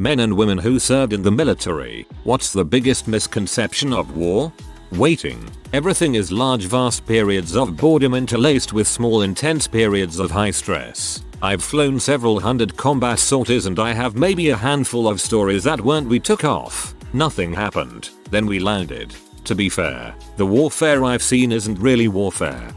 Men and women who served in the military. What's the biggest misconception of war? Waiting. Everything is large vast periods of boredom interlaced with small intense periods of high stress. I've flown several hundred combat sorties and I have maybe a handful of stories that weren't we took off. Nothing happened. Then we landed. To be fair, the warfare I've seen isn't really warfare.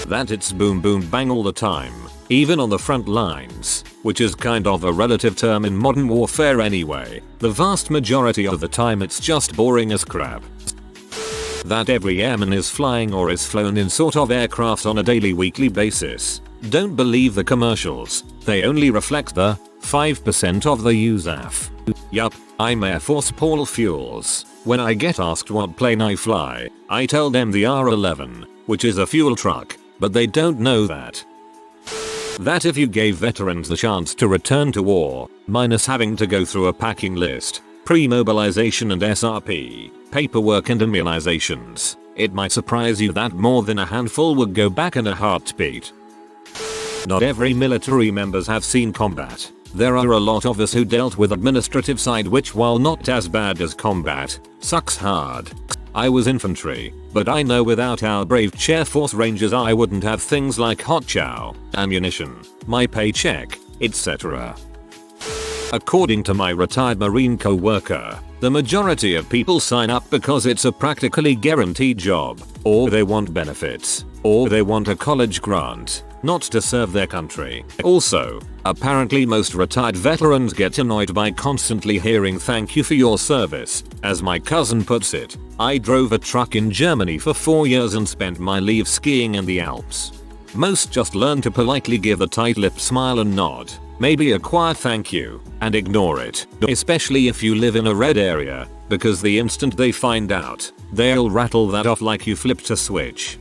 That it's boom boom bang all the time. Even on the front lines, which is kind of a relative term in modern warfare anyway, the vast majority of the time it's just boring as crap. That every airman is flying or is flown in sort of aircraft on a daily weekly basis. Don't believe the commercials, they only reflect the 5% of the USAF. Yup, I'm Air Force Paul Fuels. When I get asked what plane I fly, I tell them the R-11, which is a fuel truck, but they don't know that. That if you gave veterans the chance to return to war, minus having to go through a packing list, pre-mobilization and SRP, paperwork and immunizations, it might surprise you that more than a handful would go back in a heartbeat. Not every military members have seen combat. There are a lot of us who dealt with administrative side which, while not as bad as combat, sucks hard. I was infantry, but I know without our brave Chair Force Rangers I wouldn't have things like hot chow, ammunition, my paycheck, etc. According to my retired Marine co-worker, the majority of people sign up because it's a practically guaranteed job, or they want benefits, or they want a college grant, not to serve their country. Also, apparently most retired veterans get annoyed by constantly hearing "thank you for your service." As my cousin puts it, I drove a truck in Germany for 4 years and spent my leave skiing in the Alps. Most just learn to politely give a tight lip smile and nod, maybe a quiet thank you, and ignore it, especially if you live in a red area, because the instant they find out, they'll rattle that off like you flipped a switch.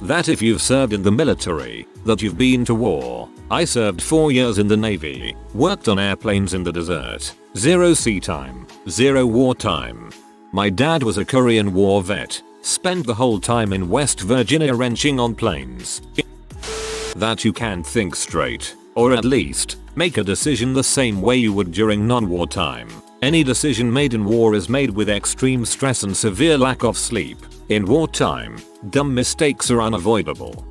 That if you've served in the military, that you've been to war. I served 4 years in the Navy, worked on airplanes in the desert, 0 sea time, 0 war time. My dad was a Korean War vet, spent the whole time in West Virginia wrenching on planes. That you can't think straight, or at least, make a decision the same way you would during non-war time. Any decision made in war is made with extreme stress and severe lack of sleep. In wartime, dumb mistakes are unavoidable.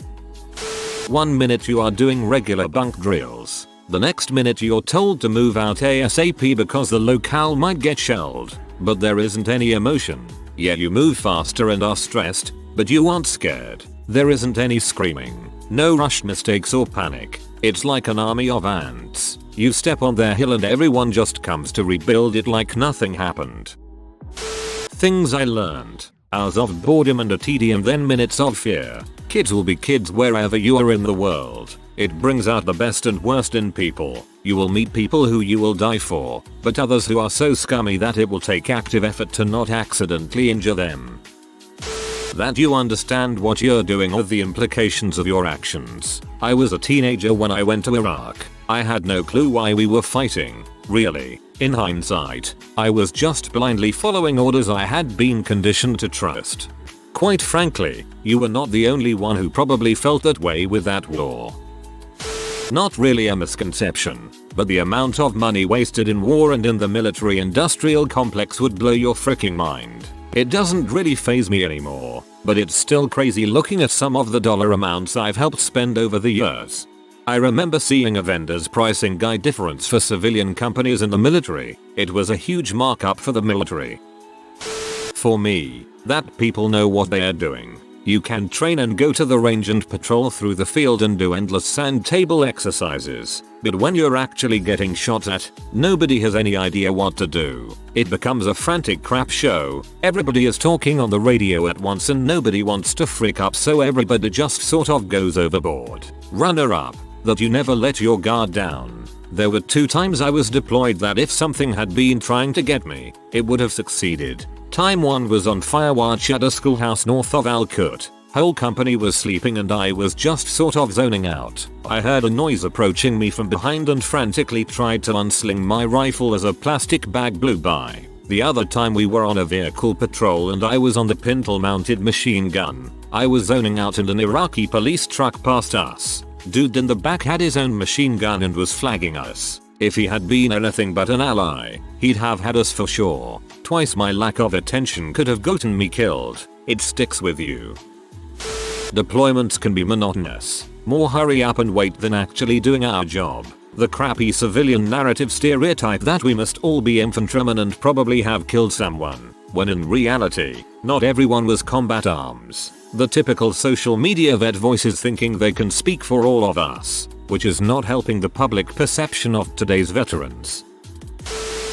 1 minute you are doing regular bunk drills. The next minute you're told to move out ASAP because the locale might get shelled. But there isn't any emotion. Yet you move faster and are stressed, but you aren't scared. There isn't any screaming. No rushed mistakes or panic. It's like an army of ants. You step on their hill and everyone just comes to rebuild it like nothing happened. Things I learned. Hours of boredom and a tedium, then minutes of fear. Kids will be kids wherever you are in the world. It brings out the best and worst in people. You will meet people who you will die for, but others who are so scummy that it will take active effort to not accidentally injure them. That you understand what you're doing or the implications of your actions. I was a teenager when I went to Iraq. I had no clue why we were fighting, really. In hindsight, I was just blindly following orders I had been conditioned to trust. Quite frankly, you were not the only one who probably felt that way with that war. Not really a misconception, but the amount of money wasted in war and in the military industrial complex would blow your freaking mind. It doesn't really faze me anymore, but it's still crazy looking at some of the dollar amounts I've helped spend over the years. I remember seeing a vendor's pricing guide difference for civilian companies and the military. It was a huge markup for the military. For me, that people know what they are doing. You can train and go to the range and patrol through the field and do endless sand table exercises, but when you're actually getting shot at, nobody has any idea what to do. It becomes a frantic crap show. Everybody is talking on the radio at once and nobody wants to freak up, so everybody just sort of goes overboard. Runner up. That you never let your guard down. There were 2 times I was deployed that if something had been trying to get me, it would have succeeded. Time 1 was on fire watch at a schoolhouse north of Al-Kut. Whole company was sleeping and I was just sort of zoning out. I heard a noise approaching me from behind and frantically tried to unsling my rifle as a plastic bag blew by. The other time we were on a vehicle patrol and I was on the pintle mounted machine gun. I was zoning out and an Iraqi police truck passed us. Dude in the back had his own machine gun and was flagging us. If he had been anything but an ally, he'd have had us for sure. Twice my lack of attention could have gotten me killed. It sticks with you. Deployments can be monotonous. More hurry up and wait than actually doing our job. The crappy civilian narrative stereotype that we must all be infantrymen and probably have killed someone, when in reality, not everyone was combat arms. The typical social media vet voices thinking they can speak for all of us, which is not helping the public perception of today's veterans.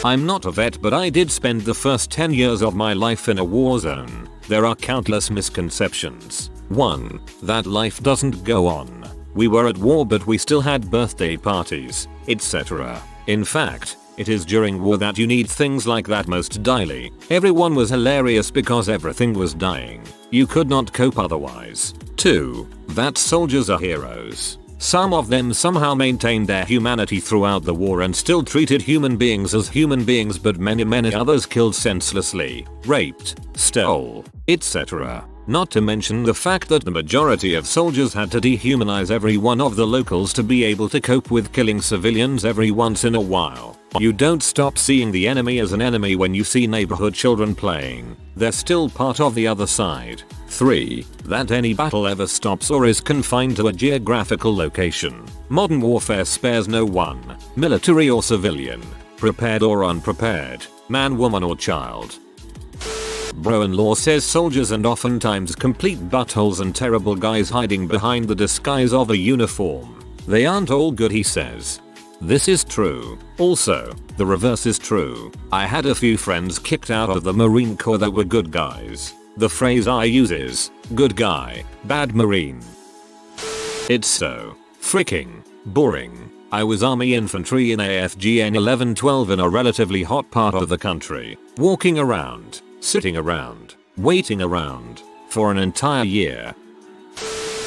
I'm not a vet, but I did spend the first 10 years of my life in a war zone. There are countless misconceptions. 1. That life doesn't go on. We were at war but we still had birthday parties, etc. In fact, it is during war that you need things like that most daily. Everyone was hilarious because everything was dying. You could not cope otherwise. 2. That soldiers are heroes. Some of them somehow maintained their humanity throughout the war and still treated human beings as human beings, but many others killed senselessly, raped, stole, etc. Not to mention the fact that the majority of soldiers had to dehumanize every one of the locals to be able to cope with killing civilians every once in a while. You don't stop seeing the enemy as an enemy when you see neighborhood children playing. They're still part of the other side. 3. That any battle ever stops or is confined to a geographical location. Modern warfare spares no one, military or civilian, prepared or unprepared, man, woman or child. Bro-in-law says soldiers and oftentimes complete buttholes and terrible guys hiding behind the disguise of a uniform. They aren't all good, he says. This is true. Also, the reverse is true. I had a few friends kicked out of the Marine Corps that were good guys. The phrase I use is, good guy, bad Marine. It's so freaking boring. I was Army infantry in AFGN 1112 in a relatively hot part of the country, walking around, sitting around, waiting around, for an entire year.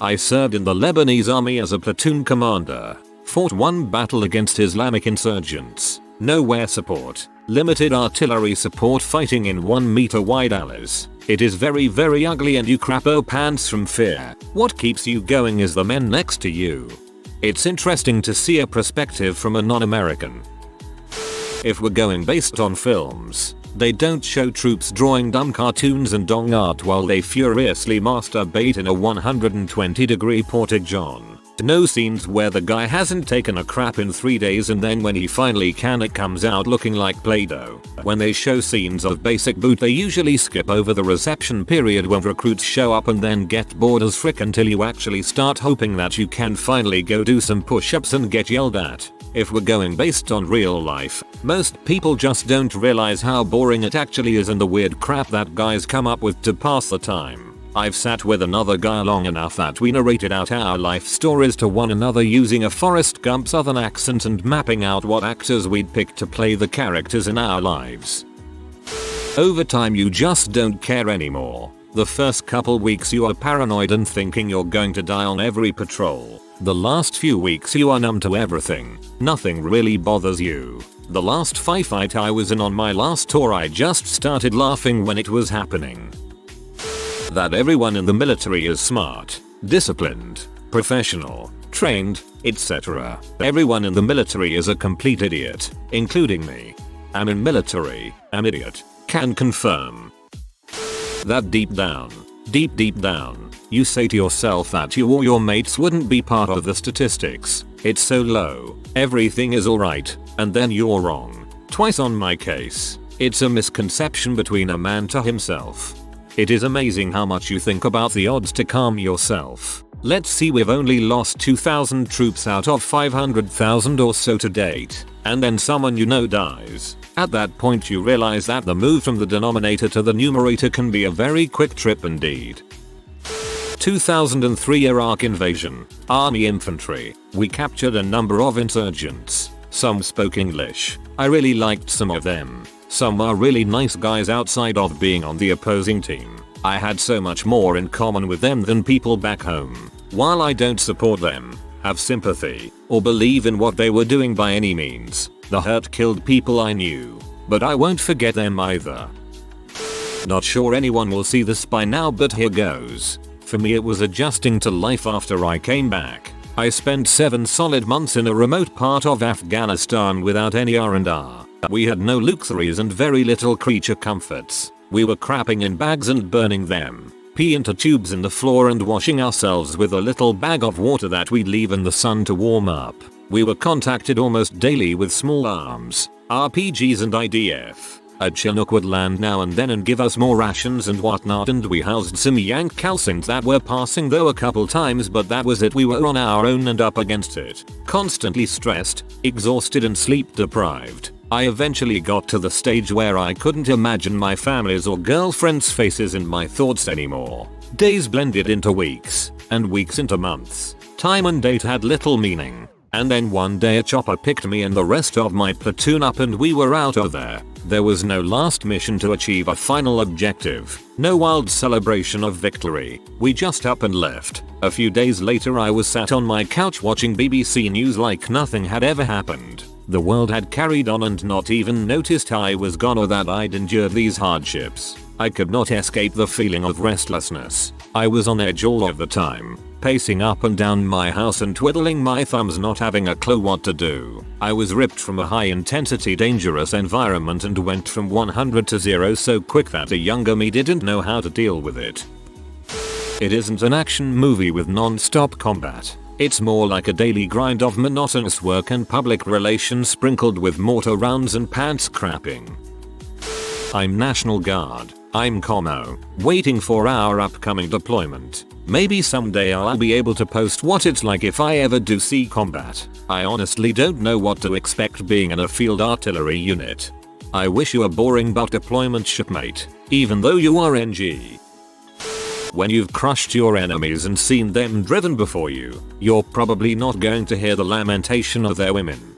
I served in the Lebanese army as a platoon commander, fought one battle against Islamic insurgents, no air support, limited artillery support, fighting in 1 meter wide alleys. It is very ugly and you crapo pants from fear. What keeps you going is the men next to you. It's interesting to see a perspective from a non-American. If we're going based on films, they don't show troops drawing dumb cartoons and dong art while they furiously masturbate in a 120-degree portage-on. No scenes where the guy hasn't taken a crap in 3 days and then when he finally can it comes out looking like Play-Doh. When they show scenes of basic boot they usually skip over the reception period when recruits show up and then get bored as frick until you actually start hoping that you can finally go do some push-ups and get yelled at. If we're going based on real life, most people just don't realize how boring it actually is and the weird crap that guys come up with to pass the time. I've sat with another guy long enough that we narrated out our life stories to one another using a Forrest Gump southern accent and mapping out what actors we'd pick to play the characters in our lives. Over time you just don't care anymore. The first couple weeks you are paranoid and thinking you're going to die on every patrol. The last few weeks you are numb to everything. Nothing really bothers you. The last firefight I was in on my last tour I just started laughing when it was happening. That everyone in the military is smart, disciplined, professional, trained, etc. Everyone in the military is a complete idiot, including me. I'm in military, I'm idiot. Can confirm. That deep down, you say to yourself that you or your mates wouldn't be part of the statistics. It's so low, everything is alright, and then you're wrong. Twice on my case. It's a misconception between a man to himself. It is amazing how much you think about the odds to calm yourself. Let's see, we've only lost 2,000 troops out of 500,000 or so to date, and then someone you know dies. At that point you realize that the move from the denominator to the numerator can be a very quick trip indeed. 2003 Iraq invasion. Army infantry. We captured a number of insurgents. Some spoke English. I really liked some of them. Some are really nice guys outside of being on the opposing team. I had so much more in common with them than people back home. While I don't support them, have sympathy, or believe in what they were doing by any means, the hurt killed people I knew. But I won't forget them either. Not sure anyone will see this by now, but here goes. For me it was adjusting to life after I came back. I spent 7 solid months in a remote part of Afghanistan without any R&R. We had no luxuries and very little creature comforts. We were crapping in bags and burning them, pee into tubes in the floor and washing ourselves with a little bag of water that we'd leave in the sun to warm up. We were contacted almost daily with small arms, RPGs and IDF. A Chinook would land now and then and give us more rations and whatnot, and we housed some Yank calcins that were passing though a couple times, but that was it. We were on our own and up against it. Constantly stressed, exhausted and sleep deprived. I eventually got to the stage where I couldn't imagine my family's or girlfriend's faces in my thoughts anymore. Days blended into weeks, and weeks into months. Time and date had little meaning. And then one day a chopper picked me and the rest of my platoon up and we were out of there. There was no last mission to achieve a final objective. No wild celebration of victory. We just up and left. A few days later I was sat on my couch watching BBC News like nothing had ever happened. The world had carried on and not even noticed I was gone or that I'd endured these hardships. I could not escape the feeling of restlessness. I was on edge all of the time, pacing up and down my house and twiddling my thumbs, not having a clue what to do. I was ripped from a high intensity dangerous environment and went from 100 to 0 so quick that a younger me didn't know how to deal with it. It isn't an action movie with non-stop combat. It's more like a daily grind of monotonous work and public relations sprinkled with mortar rounds and pants crapping. I'm National Guard. I'm Como, waiting for our upcoming deployment. Maybe someday I'll be able to post what it's like if I ever do see combat. I honestly don't know what to expect being in a field artillery unit. I wish you a boring but deployment shipmate, even though you are NG. When you've crushed your enemies and seen them driven before you, you're probably not going to hear the lamentation of their women.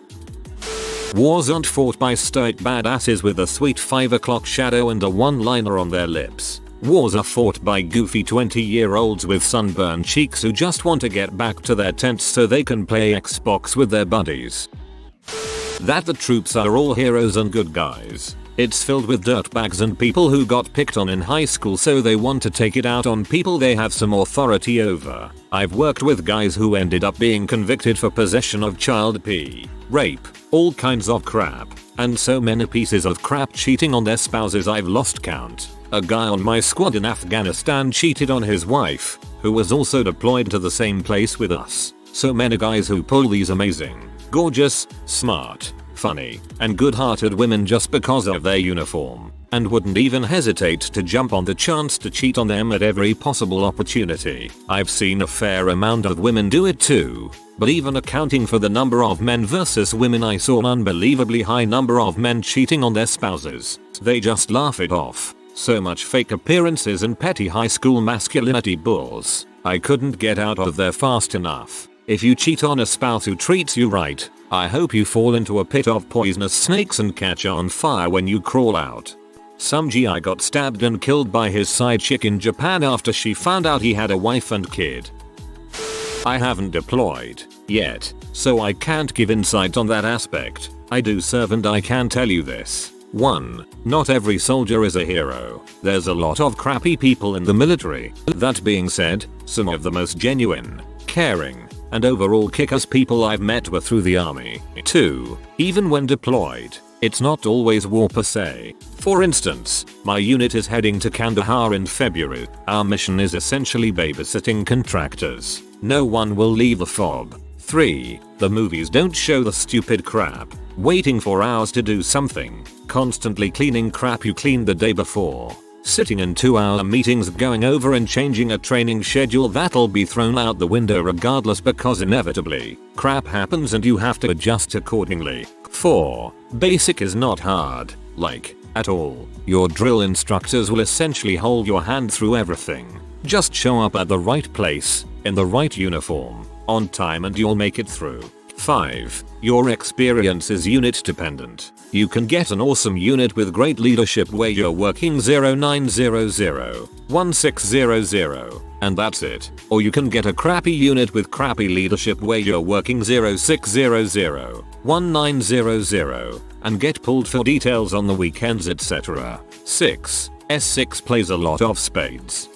Wars aren't fought by stoic badasses with a sweet 5 o'clock shadow and a one-liner on their lips. Wars are fought by goofy 20-year-olds with sunburned cheeks who just want to get back to their tents so they can play Xbox with their buddies. That the troops are all heroes and good guys. It's filled with dirtbags and people who got picked on in high school so they want to take it out on people they have some authority over. I've worked with guys who ended up being convicted for possession of child p, rape, all kinds of crap, and so many pieces of crap cheating on their spouses I've lost count. A guy on my squad in Afghanistan cheated on his wife, who was also deployed to the same place with us. So many guys who pull these amazing, gorgeous, smart, funny, and good-hearted women just because of their uniform, and wouldn't even hesitate to jump on the chance to cheat on them at every possible opportunity. I've seen a fair amount of women do it too, but even accounting for the number of men versus women, I saw an unbelievably high number of men cheating on their spouses. They just laugh it off. So much fake appearances and petty high school masculinity bulls. I couldn't get out of there fast enough. If you cheat on a spouse who treats you right, I hope you fall into a pit of poisonous snakes and catch on fire when you crawl out. Some GI got stabbed and killed by his side chick in Japan after she found out he had a wife and kid. I haven't deployed yet, so I can't give insight on that aspect. I do serve and I can tell you this. 1. Not every soldier is a hero. There's a lot of crappy people in the military. That being said, some of the most genuine, caring, and overall kick-ass people I've met were through the army. 2. Even when deployed, it's not always war per se. For instance, my unit is heading to Kandahar in February. Our mission is essentially babysitting contractors. No one will leave the fob. 3. The movies don't show the stupid crap. Waiting for hours to do something. Constantly cleaning crap you cleaned the day before. Sitting in 2-hour meetings going over and changing a training schedule that'll be thrown out the window regardless because inevitably, crap happens and you have to adjust accordingly. 4. Basic is not hard, like, at all. Your drill instructors will essentially hold your hand through everything. Just show up at the right place, in the right uniform, on time and you'll make it through. 5. Your experience is unit dependent. You can get an awesome unit with great leadership where you're working 0900 1600 and that's it. Or you can get a crappy unit with crappy leadership where you're working 0600 1900 and get pulled for details on the weekends, etc. 6. S6 plays a lot of spades.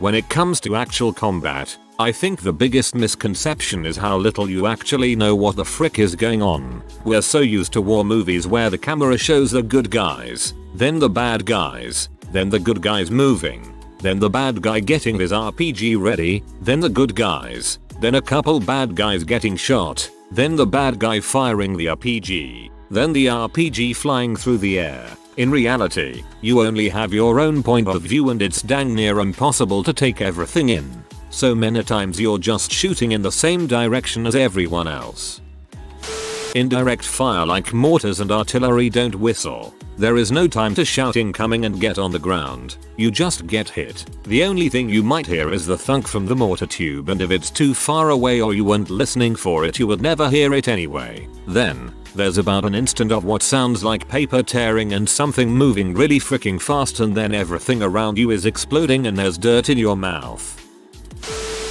When it comes to actual combat, I think the biggest misconception is how little you actually know what the frick is going on. We're so used to war movies where the camera shows the good guys, then the bad guys, then the good guys moving, then the bad guy getting his RPG ready, then the good guys, then a couple bad guys getting shot, then the bad guy firing the RPG, then the RPG flying through the air. In reality, you only have your own point of view and it's dang near impossible to take everything in. So many times you're just shooting in the same direction as everyone else. Indirect fire like mortars and artillery don't whistle. There is no time to shout incoming and get on the ground. You just get hit. The only thing you might hear is the thunk from the mortar tube, and if it's too far away or you weren't listening for it, you would never hear it anyway. Then there's about an instant of what sounds like paper tearing and something moving really freaking fast, and then everything around you is exploding and there's dirt in your mouth.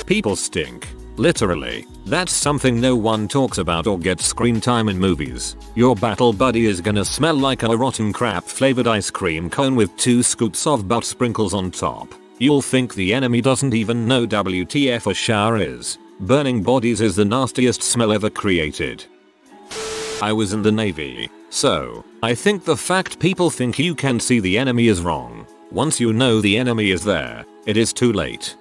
People stink. Literally. That's something no one talks about or gets screen time in movies. Your battle buddy is gonna smell like a rotten crap flavored ice cream cone with 2 scoops of butt sprinkles on top. You'll think the enemy doesn't even know WTF a shower is. Burning bodies is the nastiest smell ever created. I was in the Navy, so I think the fact people think you can see the enemy is wrong. Once you know the enemy is there, it is too late.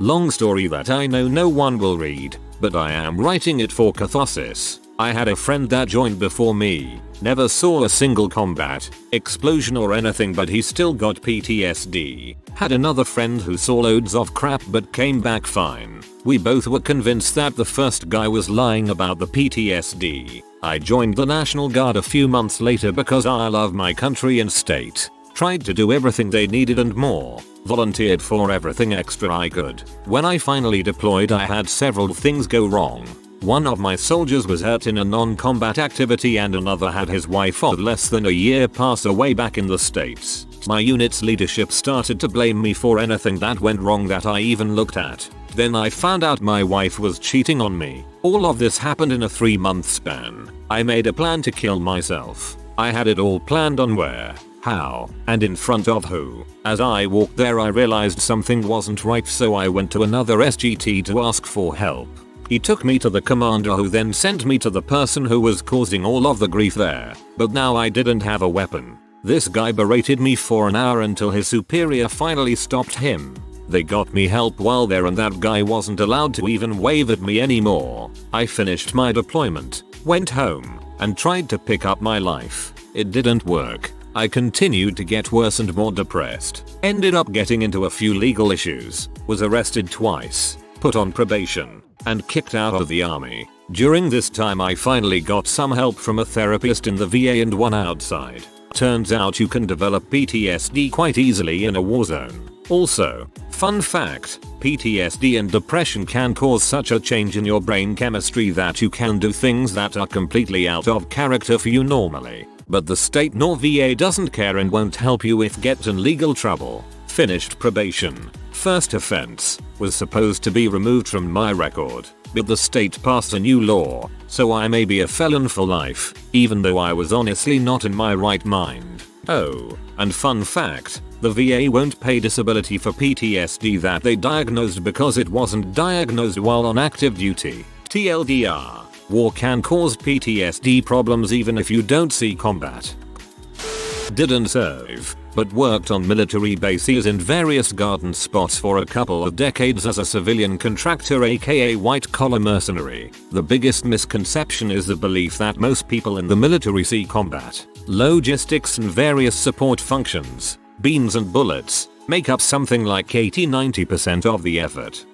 Long story that I know no one will read, but I am writing it for catharsis. I had a friend that joined before me, never saw a single combat, explosion or anything, but he still got PTSD. Had another friend who saw loads of crap but came back fine. We both were convinced that the first guy was lying about the PTSD. I joined the National Guard a few months later because I love my country and state. Tried to do everything they needed and more. Volunteered for everything extra I could. When I finally deployed, I had several things go wrong. One of my soldiers was hurt in a non-combat activity and another had his wife of less than a year pass away back in the States. My unit's leadership started to blame me for anything that went wrong that I even looked at. Then I found out my wife was cheating on me. All of this happened in a 3-month span. I made a plan to kill myself. I had it all planned on where, how, and in front of who. As I walked there I realized something wasn't right, so I went to another SGT to ask for help. He took me to the commander who then sent me to the person who was causing all of the grief there. But now I didn't have a weapon. This guy berated me for an hour until his superior finally stopped him. They got me help while there and that guy wasn't allowed to even wave at me anymore. I finished my deployment, went home, and tried to pick up my life. It didn't work. I continued to get worse and more depressed. Ended up getting into a few legal issues. Was arrested twice, put on probation, and kicked out of the army. During this time I finally got some help from a therapist in the VA and one outside. Turns out you can develop PTSD quite easily in a war zone. Also, fun fact, PTSD and depression can cause such a change in your brain chemistry that you can do things that are completely out of character for you normally. But the state nor VA doesn't care and won't help you if get in legal trouble. Finished probation. First offense was supposed to be removed from my record, but the state passed a new law, so I may be a felon for life, even though I was honestly not in my right mind. Oh, and fun fact, the VA won't pay disability for PTSD that they diagnosed because it wasn't diagnosed while on active duty. TLDR, war can cause PTSD problems even if you don't see combat. Didn't serve, but worked on military bases and various garden spots for a couple of decades as a civilian contractor, aka white collar mercenary. The biggest misconception is the belief that most people in the military see combat, logistics and various support functions, beans and bullets, make up something like 80-90% of the effort.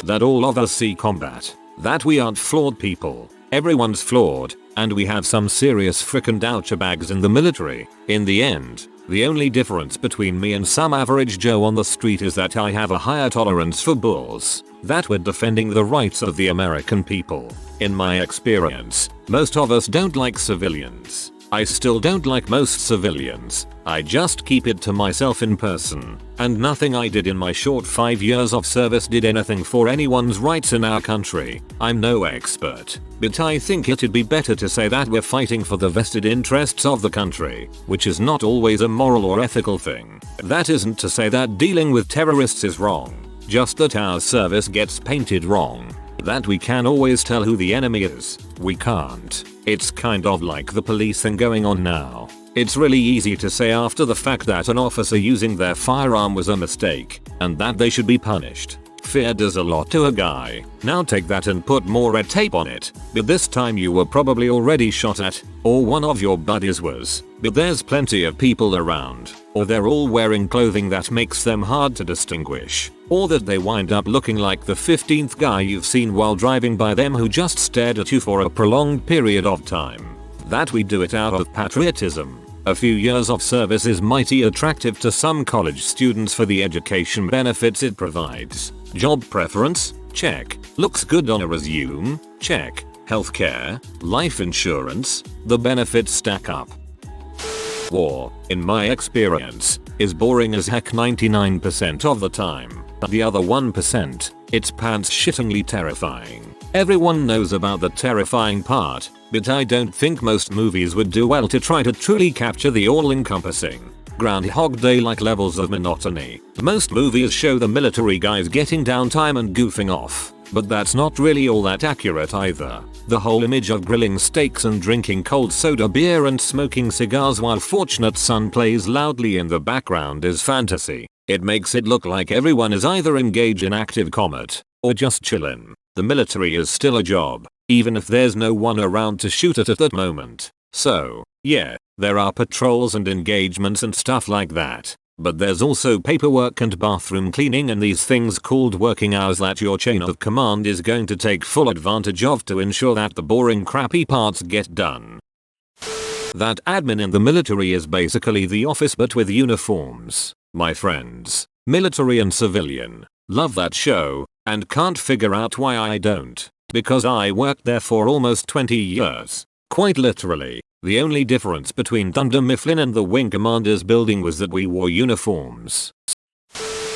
That all of us see combat. That we aren't flawed people. Everyone's flawed, and we have some serious frickin' douchebags in the military. In the end, the only difference between me and some average Joe on the street is that I have a higher tolerance for bulls. That we're defending the rights of the American people. In my experience, most of us don't like civilians. I still don't like most civilians. I just keep it to myself in person. And nothing I did in my short 5 years of service did anything for anyone's rights in our country. I'm no expert, but I think it'd be better to say that we're fighting for the vested interests of the country, which is not always a moral or ethical thing. That isn't to say that dealing with terrorists is wrong. just that our service gets painted wrong. That we can always tell who the enemy is. We can't. It's kind of like the police thing going on now. It's really easy to say after the fact that an officer using their firearm was a mistake, and that they should be punished. Fear does a lot to a guy. Now take that and put more red tape on it. But this time you were probably already shot at, or one of your buddies was. But there's plenty of people around, or they're all wearing clothing that makes them hard to distinguish, or that they wind up looking like the 15th guy you've seen while driving by them who just stared at you for a prolonged period of time. That we do it out of patriotism. A few years of service is mighty attractive to some college students for the education benefits it provides. Job preference? Check. Looks good on a resume? Check. Healthcare? Life insurance? The benefits stack up. War, in my experience, is boring as heck 99% of the time. The other 1%, it's pants shittingly terrifying. Everyone knows about the terrifying part, but I don't think most movies would do well to try to truly capture the all-encompassing Groundhog Day-like levels of monotony. Most movies show the military guys getting downtime and goofing off, but that's not really all that accurate either. The whole image of grilling steaks and drinking cold soda beer and smoking cigars while Fortunate Son plays loudly in the background is fantasy. It makes it look like everyone is either engaged in active combat or just chillin'. The military is still a job, even if there's no one around to shoot at that moment. So, yeah, there are patrols and engagements and stuff like that. But there's also paperwork and bathroom cleaning and these things called working hours that your chain of command is going to take full advantage of to ensure that the boring crappy parts get done. That admin in the military is basically the office but with uniforms, my friends. Military and civilian. Love that show, and can't figure out why I don't. Because I worked there for almost 20 years. Quite literally. The only difference between Dunder Mifflin and the Wing Commanders building was that we wore uniforms.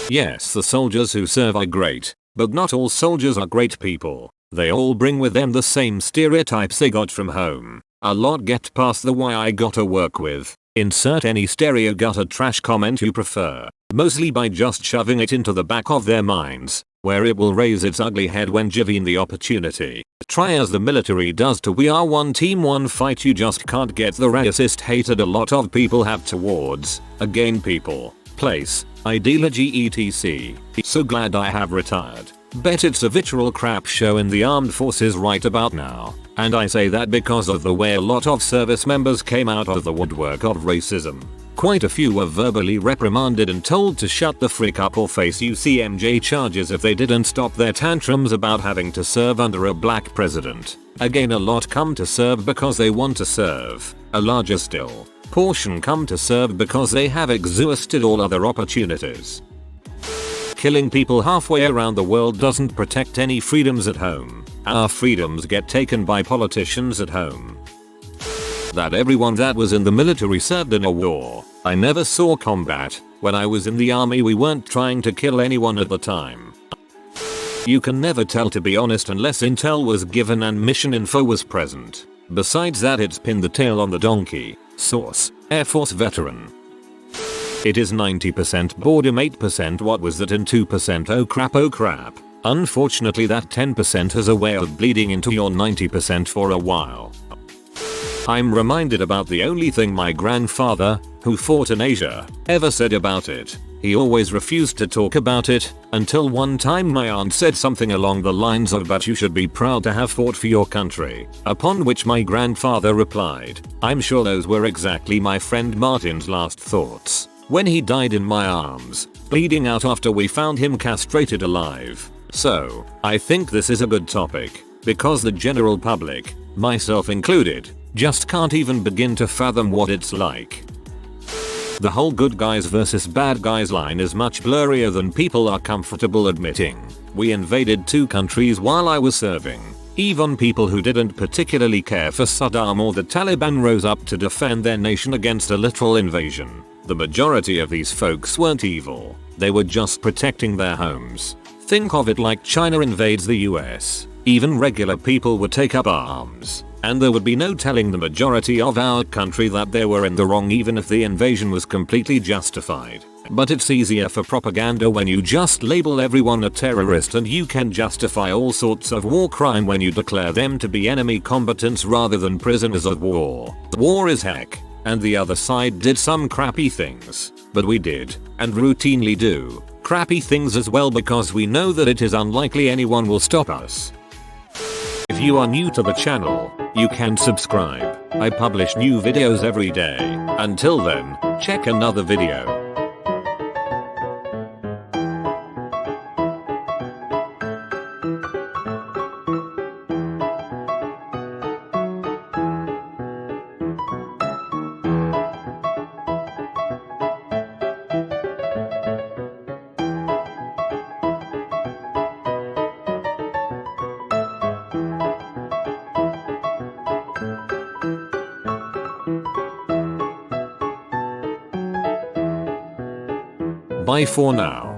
Yes, the soldiers who serve are great, but not all soldiers are great people. They all bring with them the same stereotypes they got from home. A lot get past the why I gotta work with. Insert any stereo gutter trash comment you prefer. Mostly by just shoving it into the back of their minds, where it will raise its ugly head when given the opportunity. Try as the military does to we are one team one fight, you just can't get the racist hatred a lot of people have towards, again, people, place, ideology etc. So glad I have retired. Bet it's a vitriol crap show in the armed forces right about now. And I say that because of the way a lot of service members came out of the woodwork of racism. Quite a few were verbally reprimanded and told to shut the frick up or face UCMJ charges if they didn't stop their tantrums about having to serve under a black president. Again, a lot come to serve because they want to serve. A larger still portion come to serve because they have exhausted all other opportunities. Killing people halfway around the world doesn't protect any freedoms at home. Our freedoms get taken by politicians at home. That everyone that was in the military served in a war. I never saw combat. When I was in the army we weren't trying to kill anyone at the time. You can never tell, to be honest, unless intel was given and mission info was present. Besides that, it's pin the tail on the donkey. Source: Air Force veteran. It is 90% boredom, 8% what was that, and 2% oh crap. Unfortunately that 10% has a way of bleeding into your 90% for a while. I'm reminded about the only thing my grandfather, who fought in Asia, ever said about it. He always refused to talk about it, until one time my aunt said something along the lines of, "But you should be proud to have fought for your country." Upon which my grandfather replied, "I'm sure those were exactly my friend Martin's last thoughts when he died in my arms, bleeding out after we found him castrated alive." So, I think this is a good topic, because the general public, myself included, just can't even begin to fathom what it's like. The whole good guys versus bad guys line is much blurrier than people are comfortable admitting. We invaded 2 countries while I was serving. Even people who didn't particularly care for Saddam or the Taliban rose up to defend their nation against a literal invasion. The majority of these folks weren't evil. They were just protecting their homes. Think of it like China invades the US. Even regular people would take up arms. And there would be no telling the majority of our country that they were in the wrong even if the invasion was completely justified. But it's easier for propaganda when you just label everyone a terrorist, and you can justify all sorts of war crime when you declare them to be enemy combatants rather than prisoners of war. War is heck, and the other side did some crappy things, but we did, and routinely do, crappy things as well because we know that it is unlikely anyone will stop us. If you are new to the channel, you can subscribe. I publish new videos every day. Until then, check another video. Bye for now.